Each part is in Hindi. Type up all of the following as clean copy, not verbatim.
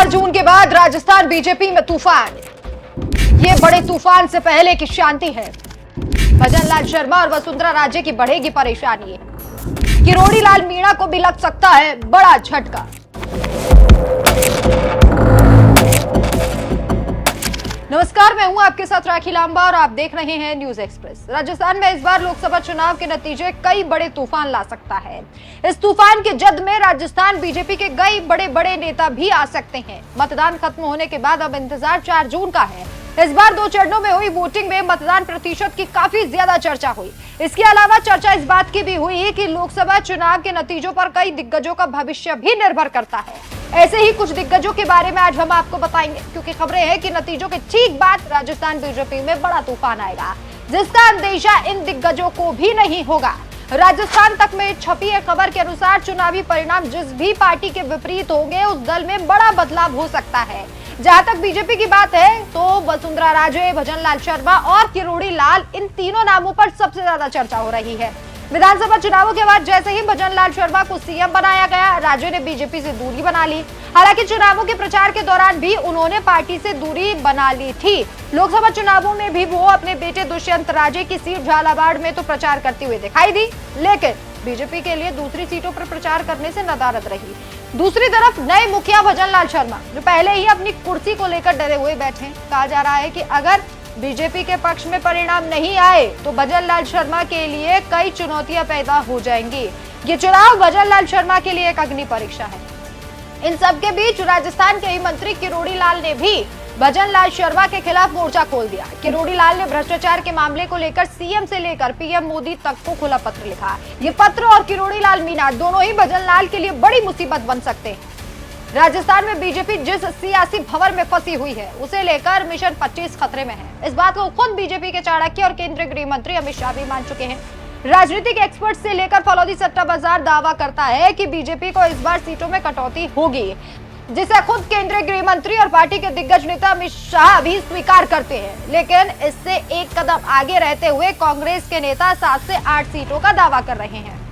4 जून के बाद राजस्थान बीजेपी में तूफान। ये बड़े तूफान से पहले की शांति है। भजन लाल शर्मा और वसुंधरा राजे की बढ़ेगी परेशानी। किरोड़ी लाल मीणा को भी लग सकता है बड़ा झटका। नमस्कार, मैं हूं आपके साथ राखी लांबा और आप देख रहे हैं न्यूज एक्सप्रेस। राजस्थान में इस बार लोकसभा चुनाव के नतीजे कई बड़े तूफान ला सकता है। इस तूफान के जद में राजस्थान बीजेपी के कई बड़े बड़े नेता भी आ सकते हैं। मतदान खत्म होने के बाद अब इंतजार 4 जून का है। इस बार 2 चरणों में हुई वोटिंग में मतदान प्रतिशत की काफी ज्यादा चर्चा हुई। इसके अलावा चर्चा इस बात की भी हुई कि लोकसभा चुनाव के नतीजों पर कई दिग्गजों का भविष्य भी निर्भर करता है। ऐसे ही कुछ दिग्गजों के बारे में आज हम आपको बताएंगे, क्योंकि खबरें हैं कि नतीजों के ठीक बाद राजस्थान बीजेपी में बड़ा तूफान आएगा, जिसका अंदेशा इन दिग्गजों को भी नहीं होगा। राजस्थान तक में छपी है खबर के अनुसार चुनावी परिणाम जिस भी पार्टी के विपरीत होंगे उस दल में बड़ा बदलाव हो सकता है। जहां तक बीजेपी की बात है तो वसुंधरा राजे, भजन लाल शर्मा और किरोड़ी लाल, इन तीनों नामों पर सबसे ज्यादा चर्चा हो रही है। विधानसभा चुनावों के बाद जैसे ही भजन लाल शर्मा को सीएम बनाया गया, राजे ने बीजेपी से दूरी बना ली। हालांकि चुनावों के प्रचार के दौरान भी उन्होंने पार्टी से दूरी बना ली थी। लोकसभा चुनावों में भी वो अपने बेटे दुष्यंत राजे की सीट झालावाड़ में तो प्रचार करते हुए दिखाई दी, लेकिन बीजेपी के लिए दूसरी सीटों पर प्रचार करने से नदारद रही। दूसरी तरफ नए मुखिया भजन लाल शर्मा, जो पहले ही अपनी कुर्सी को लेकर डरे हुए बैठे। कहा जा रहा है कि अगर बीजेपी के पक्ष में परिणाम नहीं आए तो भजन लाल शर्मा के लिए कई चुनौतियां पैदा हो जाएंगी। ये चुनाव भजन लाल शर्मा के लिए एक अग्नि परीक्षा है। इन सब के बीच राजस्थान के ही मंत्री किरोड़ी लाल ने भी भजन लाल शर्मा के खिलाफ मोर्चा खोल दिया। किरोड़ी लाल ने भ्रष्टाचार के मामले को लेकर सीएम से लेकर पीएम मोदी तक को खुला पत्र लिखा। ये पत्र और किरोड़ी लाल मीणा दोनों ही भजन लाल के लिए बड़ी मुसीबत बन सकते हैं। राजस्थान में बीजेपी जिस सियासी भंवर में फंसी हुई है, उसे लेकर मिशन 25 खतरे में है। इस बात को खुद बीजेपी के चाणक्य और केंद्रीय गृह मंत्री अमित शाह भी मान चुके हैं। राजनीतिक एक्सपर्ट से लेकर फलौदी सट्टा बाजार दावा करता है कि बीजेपी को इस बार सीटों में कटौती होगी, जिसे खुद केंद्रीय गृह मंत्री और पार्टी के दिग्गज नेता अमित शाह भी स्वीकार करते हैं। लेकिन इससे एक कदम आगे रहते हुए कांग्रेस के नेता 7 से 8 सीटों का दावा कर रहे हैं।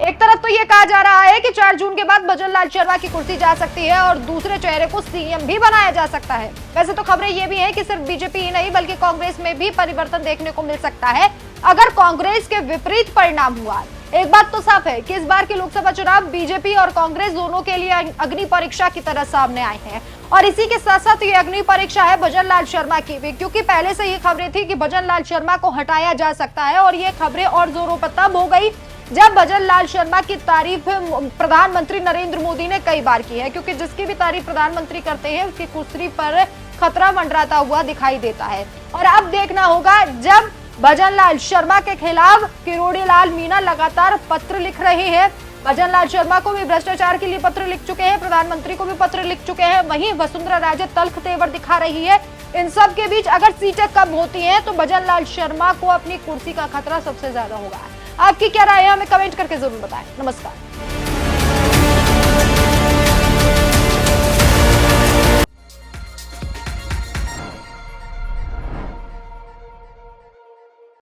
एक तरफ तो ये कहा जा रहा है कि 4 जून के बाद भजन लाल शर्मा की कुर्सी जा सकती है और दूसरे चेहरे को सीएम भी बनाया जा सकता है। वैसे तो खबरें ये भी है कि सिर्फ बीजेपी ही नहीं बल्कि कांग्रेस में भी परिवर्तन देखने को मिल सकता है अगर कांग्रेस के विपरीत परिणाम हुआ। एक बात तो साफ है कि इस बार के लोकसभा चुनाव बीजेपी और कांग्रेस दोनों के लिए अग्नि परीक्षा की तरह सामने आए हैं। और इसी के साथ साथ ये अग्नि परीक्षा है भजन लाल शर्मा की भी, क्योंकि पहले से ये खबरें थी कि भजन लाल शर्मा को हटाया जा सकता है। और ये खबरें और जोरों पर तब हो गई जब भजन लाल शर्मा की तारीफ प्रधानमंत्री नरेंद्र मोदी ने कई बार की है, क्योंकि जिसकी भी तारीफ प्रधानमंत्री करते हैं उसकी कुर्सी पर खतरा मंडराता हुआ दिखाई देता है। और अब देखना होगा जब भजन लाल शर्मा के खिलाफ किरोड़ी लाल मीणा लगातार पत्र लिख रहे हैं। भजन लाल शर्मा को भी भ्रष्टाचार के लिए पत्र लिख चुके हैं, प्रधानमंत्री को भी पत्र लिख चुके हैं। वहीं वसुंधरा राजे तल्ख तेवर दिखा रही है। इन सब के बीच अगर सीटें कम होती हैं तो भजन लाल शर्मा को अपनी कुर्सी का खतरा सबसे ज्यादा होगा। आपकी क्या राय है, हमें कमेंट करके जरूर बताएं। नमस्कार।